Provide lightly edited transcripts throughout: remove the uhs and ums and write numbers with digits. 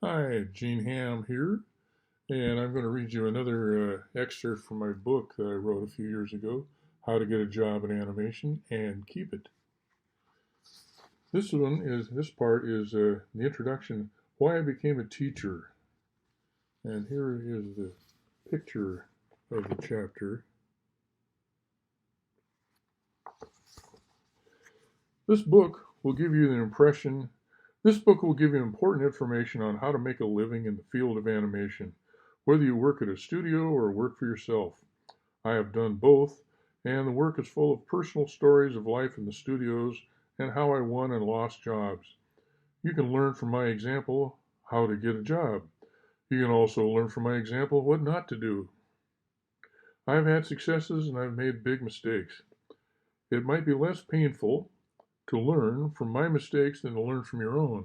Hi, Gene Ham here, and I'm going to read you another excerpt from my book that I wrote a few years ago, How to Get a Job in Animation and Keep It. This part is the introduction, Why I Became a Teacher. And here is the picture of the chapter. This book will give you This book will give you important information on how to make a living in the field of animation, whether you work at a studio or work for yourself. I have done both, and the work is full of personal stories of life in the studios and how I won and lost jobs. You can learn from my example how to get a job. You can also learn from my example what not to do. I've had successes and I've made big mistakes. It might be less painful to learn from my mistakes than to learn from your own.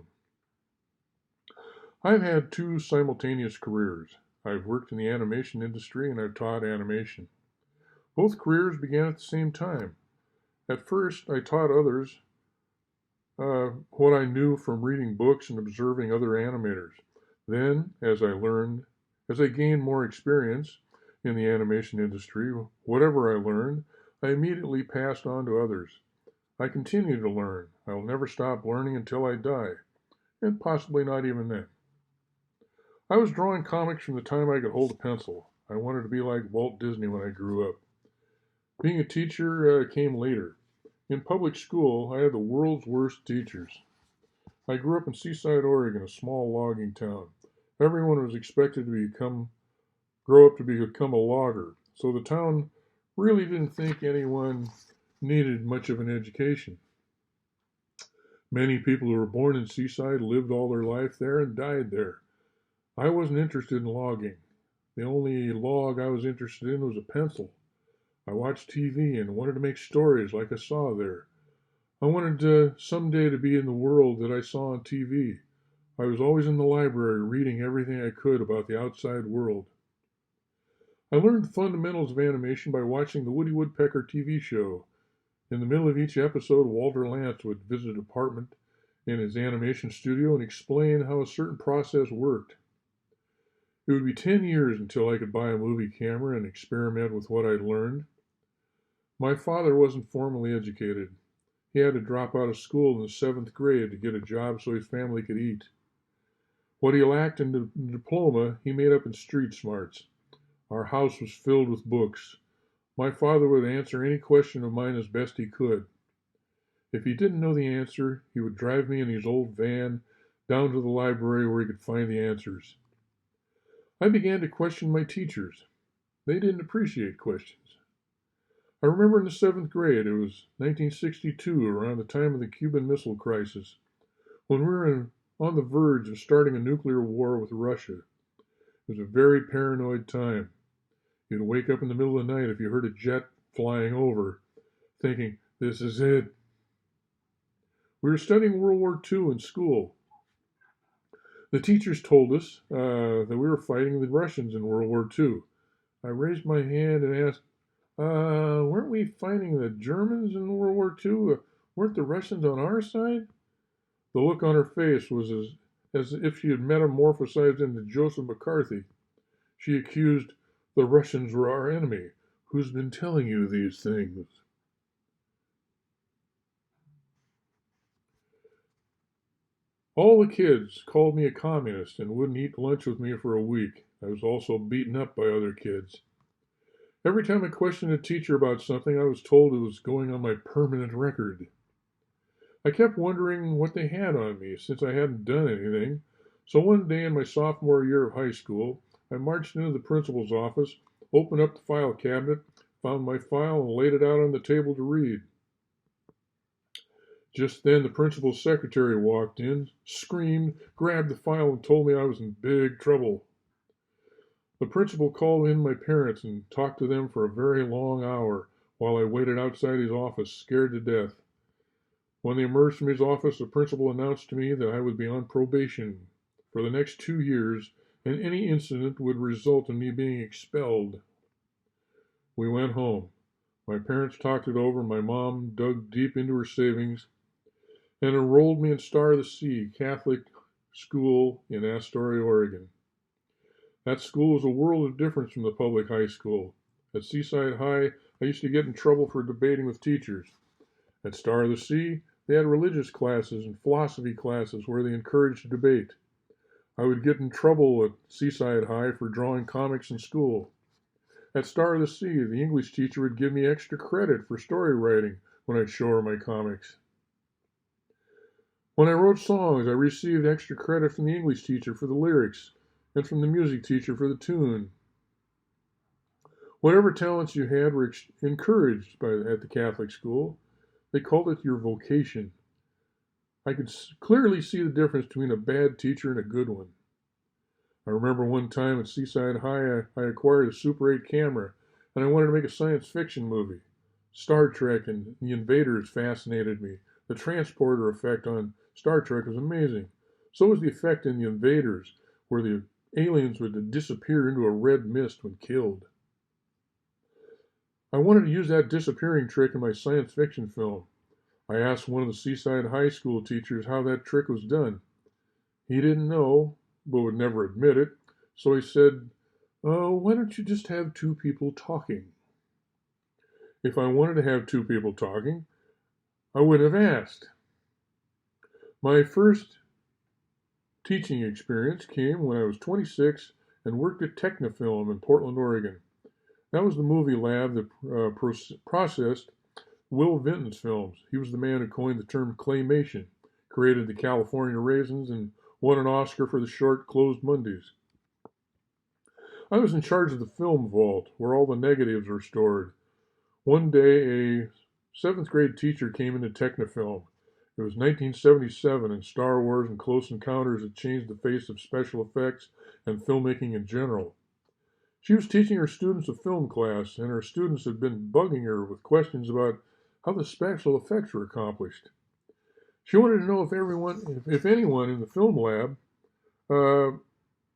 I've had two simultaneous careers. I've worked in the animation industry and I've taught animation. Both careers began at the same time. At first, I taught others what I knew from reading books and observing other animators. Then, as I gained more experience in the animation industry, whatever I learned, I immediately passed on to others. I continue to learn. I will never stop learning until I die, and possibly not even then. I was drawing comics from the time I could hold a pencil. I wanted to be like Walt Disney when I grew up. Being a teacher came later. In public school, I had the world's worst teachers. I grew up in Seaside, Oregon, a small logging town. Everyone was expected to grow up to become a logger, so the town really didn't think anyone needed much of an education. Many people who were born in Seaside lived all their life there and died there. I wasn't interested in logging. The only log I was interested in was a pencil. I watched TV and wanted to make stories like I saw there. I wanted someday to be in the world that I saw on TV. I was always in the library reading everything I could about the outside world. I learned the fundamentals of animation by watching the Woody Woodpecker TV show. In the middle of each episode, Walter Lantz would visit a department in his animation studio and explain how a certain process worked. It would be 10 years until I could buy a movie camera and experiment with what I'd learned. My father wasn't formally educated. He had to drop out of school in the 7th grade to get a job so his family could eat. What he lacked in the diploma, he made up in street smarts. Our house was filled with books. My father would answer any question of mine as best he could. If he didn't know the answer, he would drive me in his old van down to the library where he could find the answers. I began to question my teachers. They didn't appreciate questions. I remember in the 7th grade, it was 1962, around the time of the Cuban Missile Crisis, when we were on the verge of starting a nuclear war with Russia. It was a very paranoid time. You'd wake up in the middle of the night if you heard a jet flying over, thinking, this is it. We were studying World War II in school. The teachers told us that we were fighting the Russians in World War II. I raised my hand and asked, weren't we fighting the Germans in World War II? Weren't the Russians on our side? The look on her face was as if she had metamorphosized into Joseph McCarthy. She accused, the Russians were our enemy. Who's been telling you these things? All the kids called me a communist and wouldn't eat lunch with me for a week. I was also beaten up by other kids. Every time I questioned a teacher about something, I was told it was going on my permanent record. I kept wondering what they had on me since I hadn't done anything. So one day in my sophomore year of high school, I marched into the principal's office, opened up the file cabinet, found my file, and laid it out on the table to read. Just then the principal's secretary walked in, screamed, grabbed the file, and told me I was in big trouble. The principal called in my parents and talked to them for a very long hour while I waited outside his office, scared to death. When they emerged from his office, the principal announced to me that I would be on probation for the next 2 years, and any incident would result in me being expelled. We went home. My parents talked it over. My mom dug deep into her savings and enrolled me in Star of the Sea Catholic School in Astoria, Oregon. That school was a world of difference from the public high school. At Seaside High, I used to get in trouble for debating with teachers. At Star of the Sea, they had religious classes and philosophy classes where they encouraged debate. I would get in trouble at Seaside High for drawing comics in school. At Star of the Sea, the English teacher would give me extra credit for story writing when I'd show her my comics. When I wrote songs, I received extra credit from the English teacher for the lyrics and from the music teacher for the tune. Whatever talents you had were encouraged at the Catholic school. They called it your vocation. I could clearly see the difference between a bad teacher and a good one. I remember one time at Seaside High, I acquired a Super 8 camera, and I wanted to make a science fiction movie. Star Trek and the Invaders fascinated me. The transporter effect on Star Trek was amazing. So was the effect in the Invaders, where the aliens would disappear into a red mist when killed. I wanted to use that disappearing trick in my science fiction film. I asked one of the Seaside High School teachers how that trick was done. He didn't know, but would never admit it, so he said, why don't you just have two people talking? If I wanted to have two people talking, I wouldn't have asked. My first teaching experience came when I was 26 and worked at Technifilm in Portland, Oregon. That was the movie lab that processed Will Vinton's films. He was the man who coined the term claymation, created the California Raisins, and won an Oscar for the short Closed Mondays. I was in charge of the film vault, where all the negatives were stored. One day, a 7th grade teacher came into Technifilm. It was 1977, and Star Wars and Close Encounters had changed the face of special effects and filmmaking in general. She was teaching her students a film class, and her students had been bugging her with questions about how the special effects were accomplished. She wanted to know if anyone in the film lab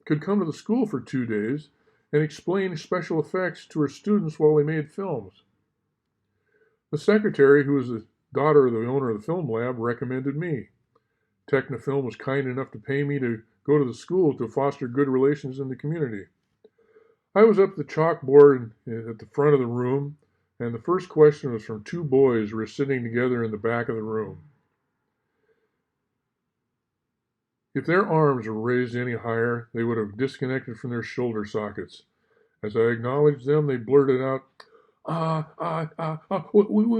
could come to the school for 2 days and explain special effects to her students while they made films. The secretary, who was the daughter of the owner of the film lab, recommended me. Technifilm was kind enough to pay me to go to the school to foster good relations in the community. I was up at the chalkboard at the front of the room, and the first question was from two boys who were sitting together in the back of the room. If their arms were raised any higher, they would have disconnected from their shoulder sockets. As I acknowledged them, they blurted out, we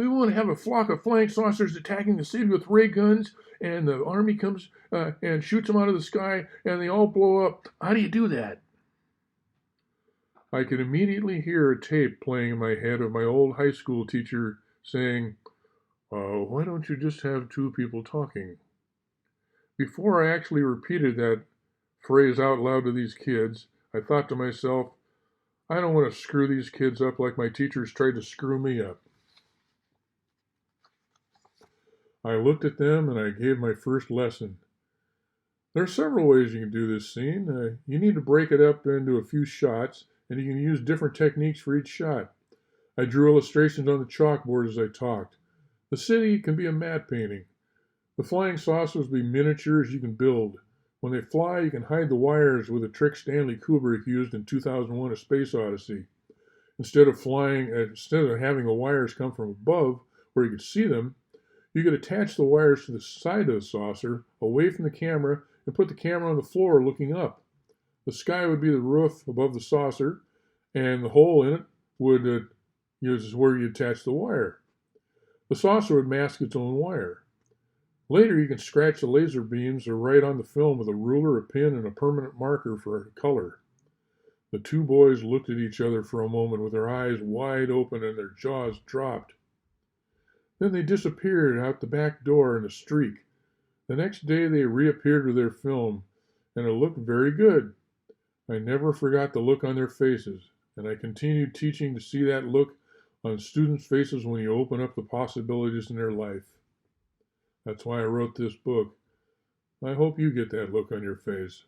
want to have a flock of flying saucers attacking the city with ray guns, and the army comes and shoots them out of the sky, and they all blow up. How do you do that? I could immediately hear a tape playing in my head of my old high school teacher saying, why don't you just have two people talking? Before I actually repeated that phrase out loud to these kids, I thought to myself, I don't want to screw these kids up like my teachers tried to screw me up. I looked at them and I gave my first lesson. There are several ways you can do this scene. You need to break it up into a few shots, and you can use different techniques for each shot. I drew illustrations on the chalkboard as I talked. The city can be a matte painting. The flying saucers will be miniatures you can build. When they fly, you can hide the wires with a trick Stanley Kubrick used in 2001: A Space Odyssey. Instead of having the wires come from above where you could see them, you could attach the wires to the side of the saucer, away from the camera, and put the camera on the floor looking up. The sky would be the roof above the saucer, and the hole in it is where you attach the wire. The saucer would mask its own wire. Later, you can scratch the laser beams or write on the film with a ruler, a pen, and a permanent marker for color. The two boys looked at each other for a moment with their eyes wide open and their jaws dropped. Then they disappeared out the back door in a streak. The next day, they reappeared with their film, and it looked very good. I never forgot the look on their faces, and I continued teaching to see that look on students' faces when you open up the possibilities in their life. That's why I wrote this book. I hope you get that look on your face.